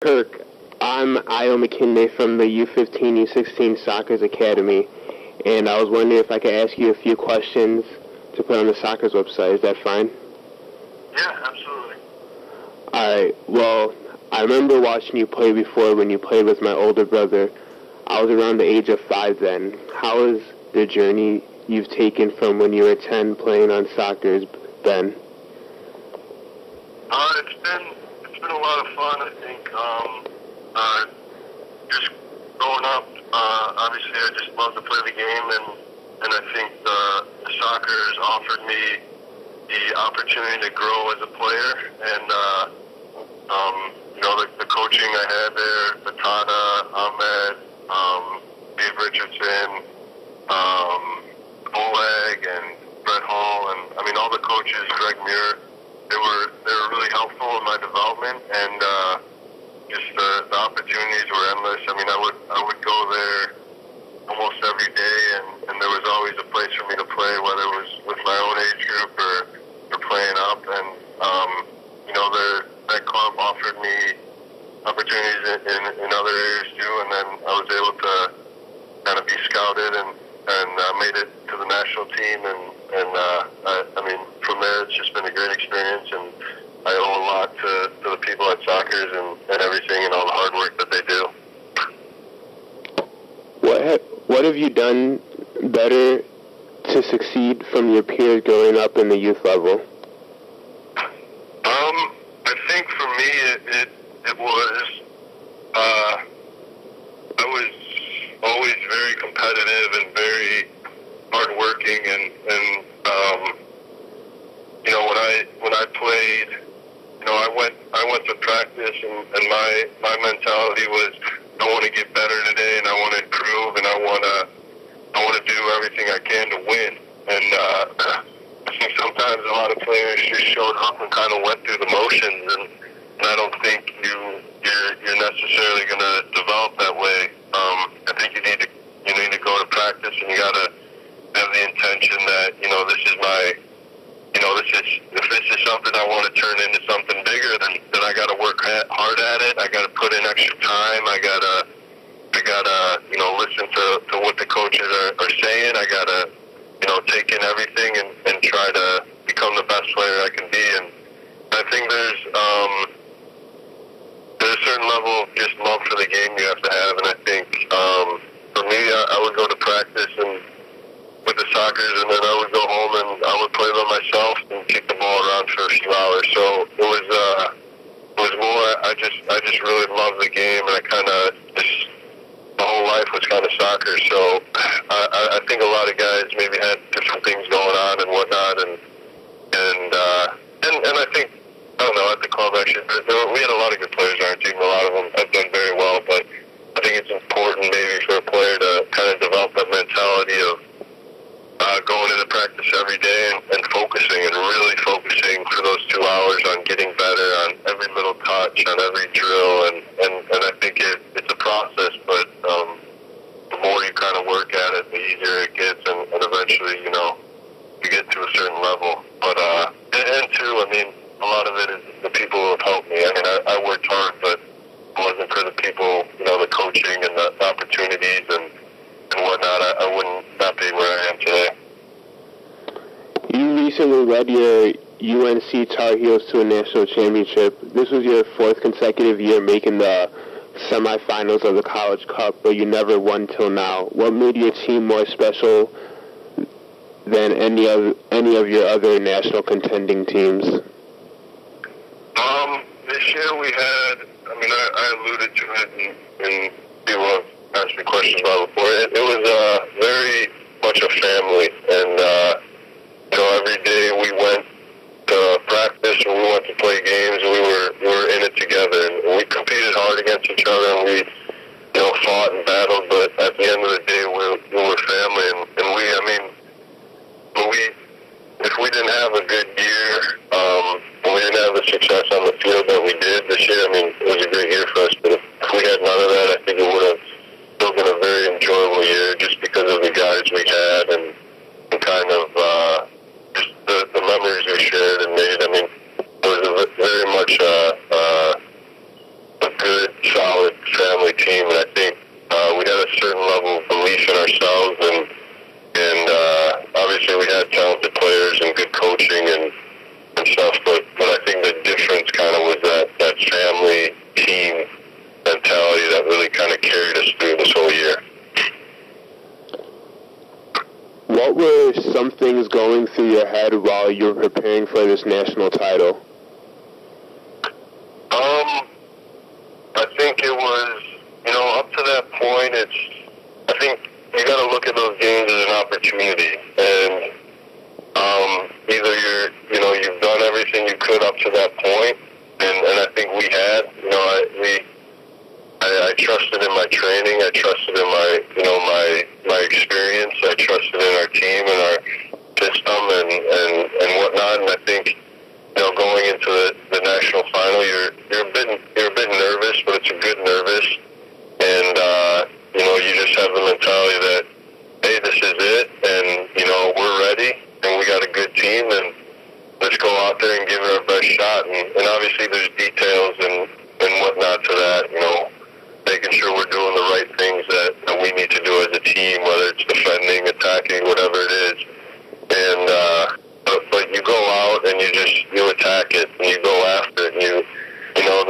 Kirk, I'm Io McKinley from the U15, U16 Soccer's Academy, and I was wondering if I could ask you a few questions to put on the Soccer's website. Is that fine? Yeah, absolutely. Alright, well, I remember watching you play before when you played with my older brother. I was around the age of 5 then. How has the journey you've taken from when you were 10 playing on Soccer's been? It's been a lot of fun. I think just growing up, obviously I just love to play the game, and I think the soccer has offered me the opportunity to grow as a player, and the coaching I had there, Latana, Ahmed, Dave Richardson, Oleg, and Brett Hall, and I mean all the coaches, Greg Muir, they were really helpful in my development, and just the opportunities were endless. I mean, I would go there almost every day, and there was always a place for me to play, whether it was with my own age group or playing up, and that club offered me opportunities in other areas too, and then I was able to kind of be scouted and made it to the national team, and I mean, from there it's just been a great experience, and I owe a lot to the people at Soccer's and everything and all the hard work that they do. What have you done better to succeed from your peers growing up in the youth level? I think for me it was I was always very competitive and very hardworking, and when I played, I went to practice, and my mentality was I want to get better today, and I want to improve, and I want to do everything I can to win. And I think sometimes a lot of players just showed up and kind of went through the motions, and I don't think you're necessarily going to develop that way. I think you need to go to practice, and you got to have the intention that if this is something I want to turn into something bigger, then I got to work hard at it. I got to put in extra time. I gotta listen to what the coaches are saying. I gotta take in everything and try to become the best player I can be. And I think there's a certain level of just love for the game you have to have, and I think for me, I would go to practice and with the Soccer's, and then I would go home and I would play by myself and kick the ball around for a few hours. So it was more. I just really loved the game, and I kind of my whole life was kind of soccer. So I think a lot of guys maybe had different things going on and whatnot, and I think, I don't know, at the club actually we had a lot of good players on our team. A lot of them have done very well, but I think it's important maybe for a player to kind of develop that mentality of going into practice every day and focusing and really focusing for those 2 hours on getting better on every little touch, on every drill, and I think it's a process, but the more you kind of work at it, the easier it gets, and eventually, you get to a certain level. But, and too, I mean, a lot of it is the people who have helped me. I mean, I worked hard, but if it wasn't for the people, the coaching and the opportunities and whatnot, I wouldn't not be where I am today. You recently led your UNC Tar Heels to a national championship. This was your 4th consecutive year making the semifinals of the College Cup, but you never won till now. What made your team more special than any of your other national contending teams? This year we had, I mean, I alluded to it in people have asked me questions about it before. It was very much a family, and every day we went to practice and we went to play games, and we were in it together, and we competed hard against each other, and we fought and battled, but at the end of the day we were family, and if we didn't have a good year, and we didn't have the success on the field that we did this year, I mean, it was a great year for us, but if we had none of that, I think it would have still been a very enjoyable year just because of the guys we had and kind of just the memories we shared and made. I mean, it was very much a good obviously we had talented players and good coaching and stuff, but I think the difference kind of was that family team mentality that really kind of carried us through this whole year. What were some things going through your head while you were preparing for this national title? I think it was, up to that point, I think you got to look at those games as an opportunity, and either you've done everything you could up to that point, and I think we had, I trusted in my training, I trusted in my experience, I trusted in our team and our system and whatnot, and I think, going into the national final, you're a bit nervous, but it's a good nervous, and you just have the mentality that, hey, this is it, and we're ready, and we got a good team, and let's go out there and give it our best shot. And obviously, there's details and whatnot to that, making sure we're doing the right things that we need to do as a team, whether it's defending, attacking, whatever it is. And but you go out and you attack it and you go after it, and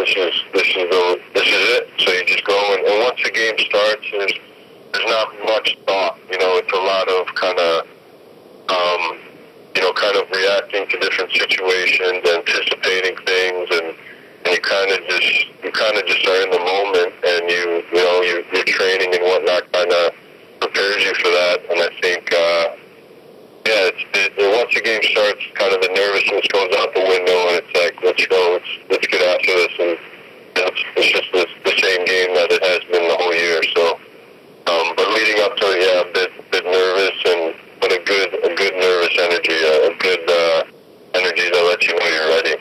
this is it. So you just go and once the game starts, there's not much thought. It's a lot of kind of reacting to different situations, anticipating things, and you kind of just are in the moment, and your training and whatnot kind of prepares you for that. And I think once the game starts, kind of the nervousness goes out the window, and it's like, let's go, let's get after this, and it's just the same game that it has been the whole year. So, but leading up to it, a bit nervous, but a good nervous energy, a good energy that lets you know you're ready.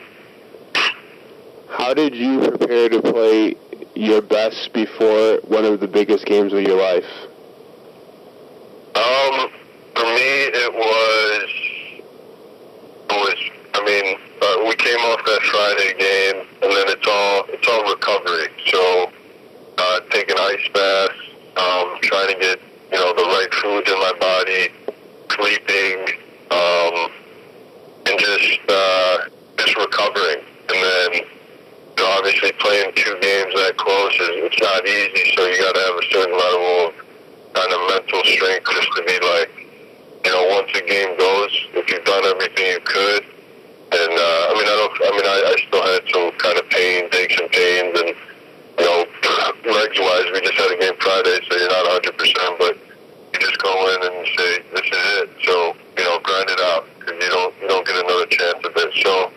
How did you prepare to play your best before one of the biggest games of your life? For me, it was. We came off that Friday game, and then it's all recovery. So, taking ice baths, trying to get the right foods in my body, sleeping, and just recovering. And then obviously playing 2 games that close it's not easy. So you got to have a certain level of kind of mental strength just to be like, once the game goes, if you've done everything you could. And I still had some kind of aches and pains, and legs-wise, we just had a game Friday, so you're not 100%, but you just go in and you say, this is it. So, grind it out, because you don't get another chance at it. So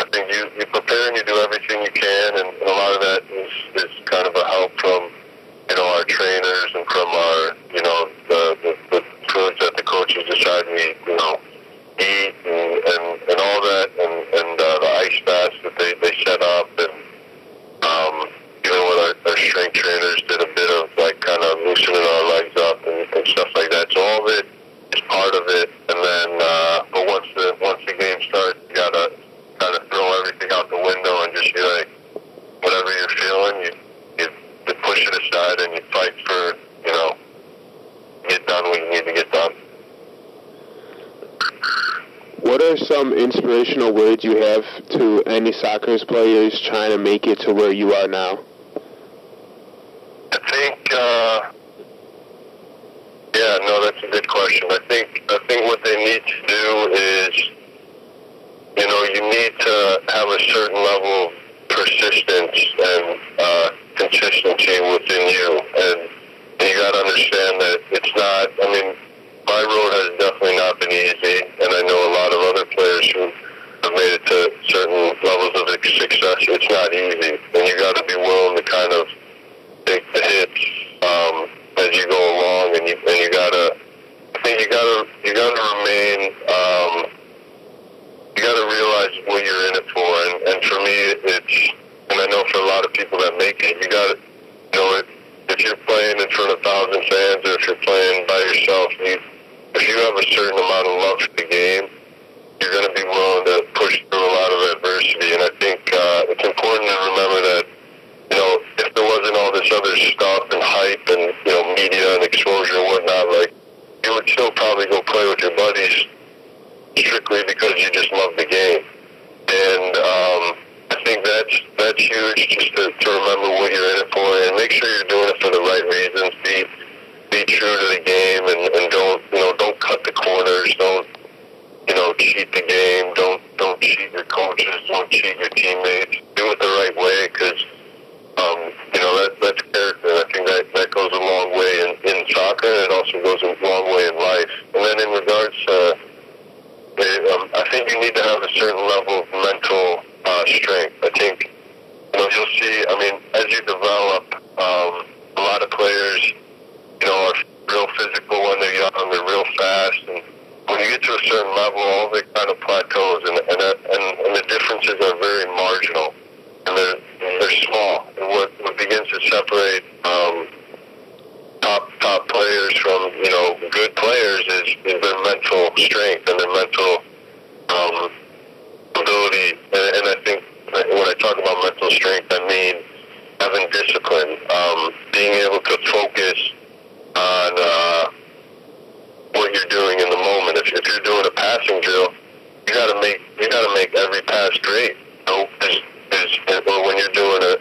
I think you prepare and you do everything you can, and a lot of that is kind of a help from, our trainers and from our, the foods that the coaches decide we, eat and all that, and the ice baths that they set up, and what our strength trainers did a bit of, like, kind of loosening our legs up and stuff like that. So all of it is part of it, and then but once the game starts, you gotta kind of throw everything out the window and just be like, whatever you're feeling, you push it aside and you fight for, get done what you need to get done. What are some inspirational words you have to any soccer players trying to make it to where you are now? I think, that's a good question. I think what they need to do is, you need to have a certain level of persistence and consistency within you, and you got to understand that it's not. My road has definitely not been easy, and I know a lot of other players who have made it to certain levels of success. It's not easy, and you got to be willing to kind of take the hits as you go along, and you gotta. I think you gotta remain physically because you just love the game. And I think that's huge, just to remember what you're in it for and make sure you're doing it for the right reasons. Be true to the game and don't cut the corners. Don't cheat the game. Don't cheat your coaches. Don't cheat your teammates. Do it the right way because that's character. I think that goes a long way in soccer, and it also goes a long way in life. And then in regards to, I think you need to have a certain level of mental strength. I think you'll see. I mean, as you develop, a lot of players, are real physical when they're young. They're real fast, and when you get to a certain level, all the kind of plateaus, and the differences are very marginal, and they're small. And what begins to separate top players from good players is their mental strength and their mental ability. And I think when I talk about mental strength, I mean having discipline, being able to focus on what you're doing in the moment. If you're doing a passing drill, you got to make every pass great. Or when you're doing a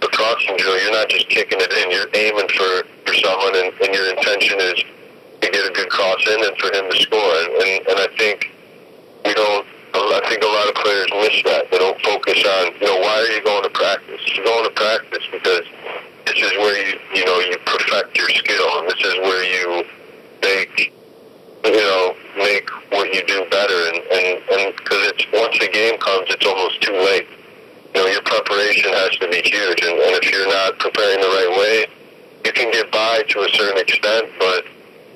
crossing drill, you're not just kicking it in. You're aiming for someone, and your intention is to get a good cross in and for him to score. And I think I think a lot of players miss that. They don't focus on why are you going to practice? You're going to practice because this is where you perfect your skill, and this is where you make what you do better, and because once the game comes, it's almost too late. Your preparation has to be huge, and if you're not preparing the right way, you can get by to a certain extent, but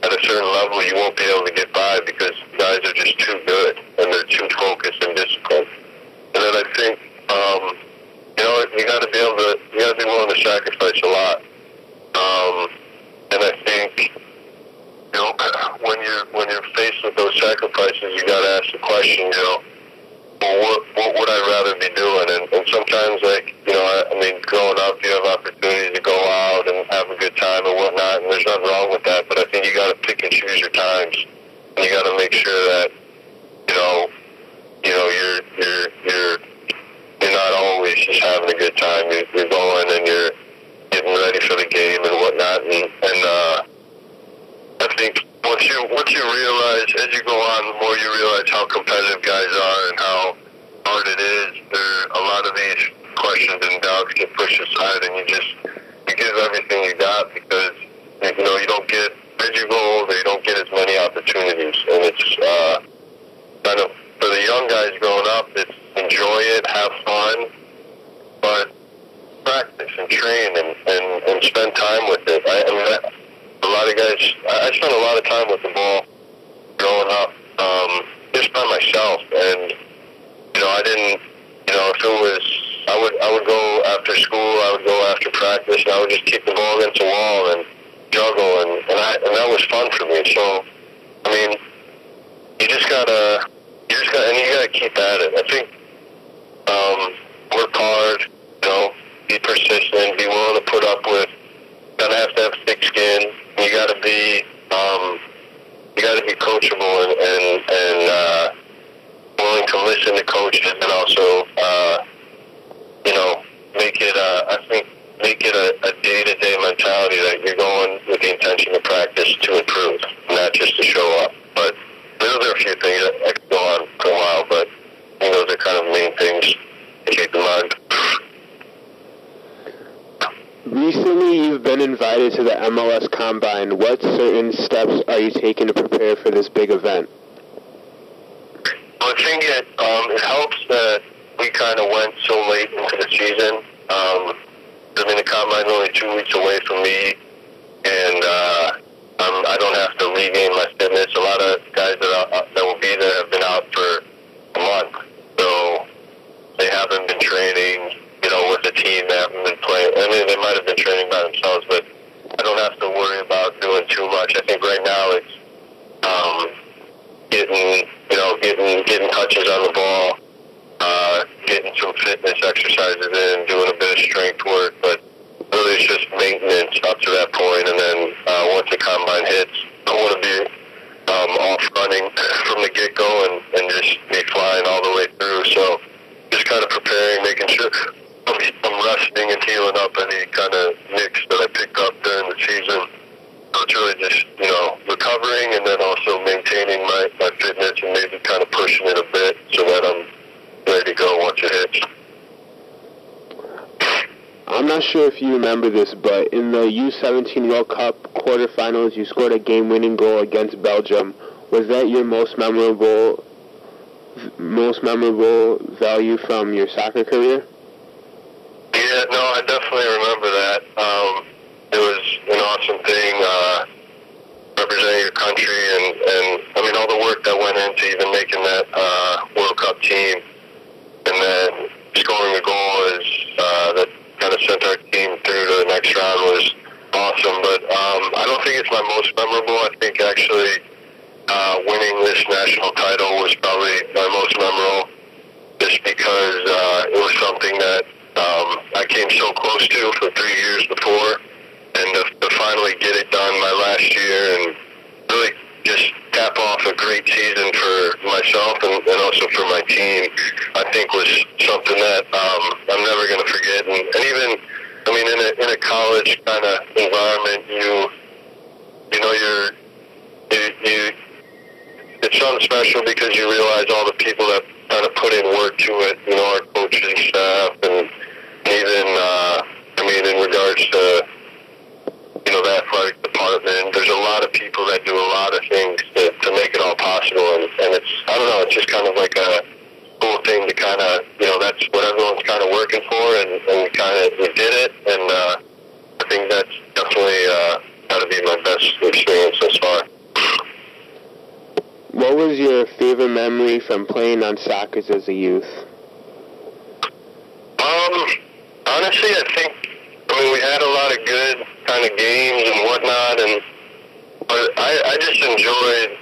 at a certain level, you won't be able to get by because guys are just too good, and they're too focused and disciplined. And then I think, you got to be willing to sacrifice a lot. And I think, when you're faced with those sacrifices, you got to ask the question, what would I rather be doing? And sometimes, growing up, you have opportunities to go out and have a good time and whatnot, and there's nothing wrong with that. But I think you got to pick and choose your times, and you got to make sure that you're not always just having a good time. You're going and you're getting ready for the game and whatnot, and I think once you realize, as you go on, the more you realize how competitive guys are and how hard it is, a lot of these questions and doubts get pushed aside, and you give everything you got because you don't get, as you go older, you don't get as many opportunities, and it's kind of for the young guys growing up, it's enjoy it, have fun, but practice and train and spend time with it. A lot of guys, I spent a lot of time with the ball growing up, just by myself, and I didn't, if it was, I would go after school, I would go after practice, and I would just kick the ball against the wall and juggle, and that was fun for me. So, you just gotta keep at it. I think, work hard, be persistent, be willing to put up with, gotta have to have thick skin. You gotta be coachable and willing to listen to coaches, and also, make it a day-to-day mentality that you're going with the intention to practice to improve, not just to show up. But those are a few things that I could go on for a while, but those are kind of main things to keep in mind. Recently, you've been invited to the MLS Combine. What certain steps are you taking to prepare for this big event? Well, I think it helps that we kind of went so late into the season. The Combine's only 2 weeks away from me, and I don't have to regain my fitness. A lot of guys that will be there have been out for a month, so they haven't been training, with the team. They haven't been playing. They might have been training by themselves, but I don't have to worry about doing too much. I think right now it's getting touches on the ball, getting some fitness exercises in, doing a bit of strength work, but really it's just maintenance up to that point. And then once the Combine hits, I want to be off running from the get-go and just me flying all the way through. So just kind of preparing, making sure I'm resting and healing up any kind of nicks that I picked up during the season. So it's really just, recovering and then also maintaining my fitness and maybe kind of pushing it a bit so that I'm ready to go once it hits. I'm not sure if you remember this, but in the U17 World Cup quarterfinals, you scored a game-winning goal against Belgium. Was that your most memorable value from your soccer career? Yeah, no, I definitely remember that. It was an awesome thing, representing your country, and I mean, all the work that went into even making that World Cup team, and then scoring a goal that kind of sent our team through to the next round was awesome. But I don't think it's my most memorable. I think actually winning this national title was probably my most memorable, just because it was something that I came so close to for 3 years before, and to finally get it done my last year and really just cap off a great season for myself and also for my team, I think was something that I'm never going to forget. And even, I mean, in a college kind of environment, it's something special because you realize all the people that kind of put in work to it, our coaching staff, and even, in regards to, the athletic department, there's a lot of people that do a lot of things to make it all possible, and it's, I don't know, it's just kind of like a cool thing to kind of, that's what everyone's kind of working for, and we did it, and I think that's definitely got to be my best experience thus far. What was your favorite memory from playing on soccer as a youth? Honestly, I think, we had a lot of good kind of games and whatnot, but I just enjoyed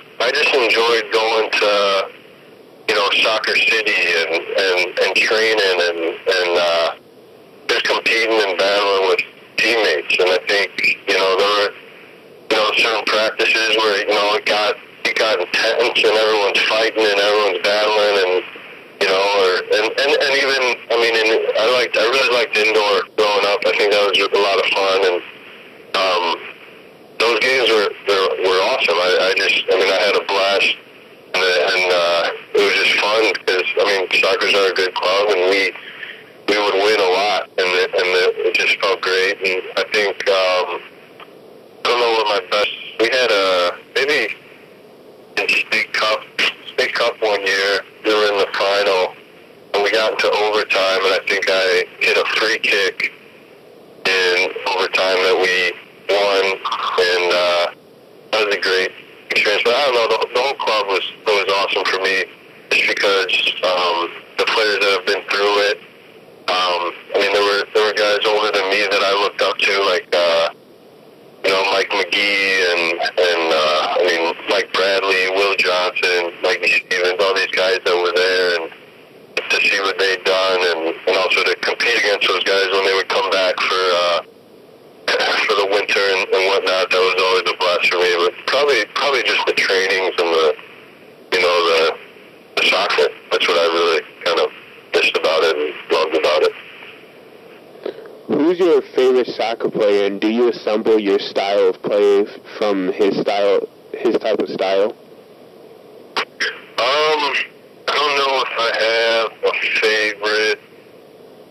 going to, Soccer City and training and just competing and battling with teammates. And I think, there were, certain practices where, it got intense and everyone's fighting and everyone's battling and, and even, I really liked indoor growing up. I think that was a lot of fun, and those games were awesome. I had a blast, and it was just fun because, Soccer's are a good club, and we would win a lot, and it just felt great. And I think, I don't know what my best, we had maybe in State Cup one year, we were in the final, and we got into overtime, and I think I hit a free kick in overtime that we won, and that was a great experience. But I don't know, the whole club was awesome for me, just because the players that have been through it. There were guys older than me that I looked up to, like Mike McGee and Mike Bradley, Will Johnson, Mikey Stevens, all these guys that were there, and to see what they'd done, and also to compete against those guys when they would come back for the winter and whatnot. That was always a blast for me. But probably just the trainings and the soccer. That's what I really kind of missed about it and loved about it. Who's your favorite soccer player, and do you assemble your style of play from his type of style? I don't know if I have a favorite.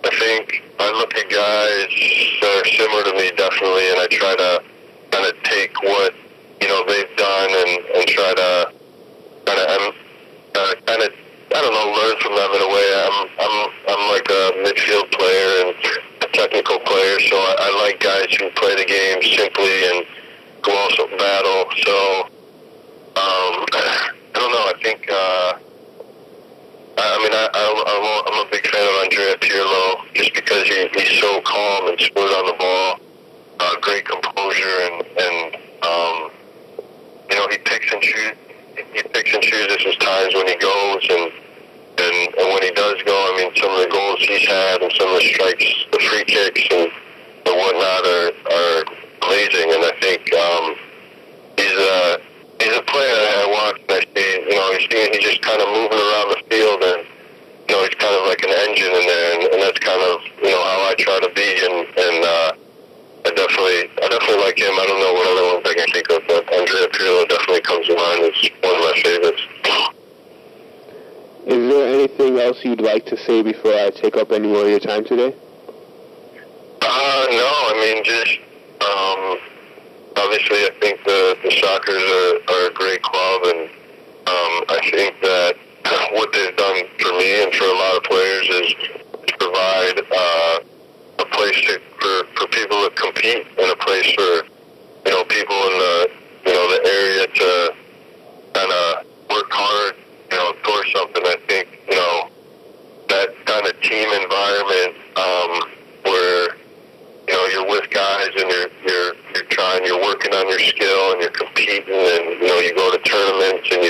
I think I look at guys that are similar to me, definitely, and I try to kind of take what they've done and try to learn from them in a way. I'm like a midfield player and a technical player, so I like guys who play the game simply and who also battle. So I don't know. I think I'm a big fan of Andrea Pirlo, just because he's so calm and smooth on the ball, great composure, and he picks and chooses. He picks and chooses his times when he goes, and when he does go, some of the goals he's had and some of the strikes, the free kicks and whatnot are amazing. And I think he's a player that I watch and I see, he just kind of moving around the field, and he's kind of like an engine in there, and that's kind of how I try to be, and I definitely like him. I don't know what other ones I can think of, but Andrea Pirlo definitely comes to mind as one of my favorites. Is there anything else you'd like to say before I take up any more of your time today? No, I mean, just obviously I think the Shockers are a great club, and I think that what they've done for me and for a lot of players is to provide a place for people to compete, and a place for people in the area to kind of work hard towards something. I think that kind of team environment where you're with guys and you're trying, you're working on your skill and you're competing, and you go to tournaments, and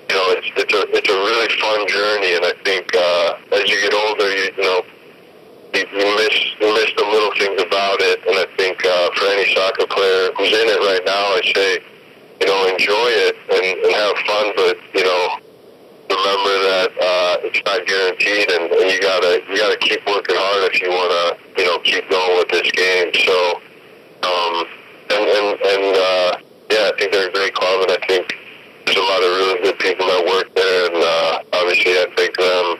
it's a really fun journey. And I think as you get older, you miss the little things about it. And I think for any soccer player who's in it right now, I say enjoy it and have fun, but remember that it's not guaranteed, and you gotta keep working hard if you want to keep going with this game. So yeah, I think they're a great club, and I think there's a lot of really good people that work there, and obviously I thank them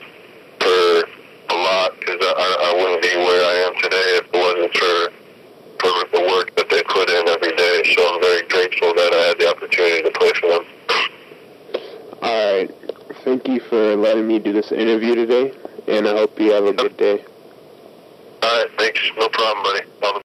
for a lot, because I wouldn't be where I am today if it wasn't for the work that they put in every day. So I'm very grateful that I had the opportunity to play for them. All right. Thank you for letting me do this interview today, and I hope you have a good day. All right, thanks. No problem, buddy.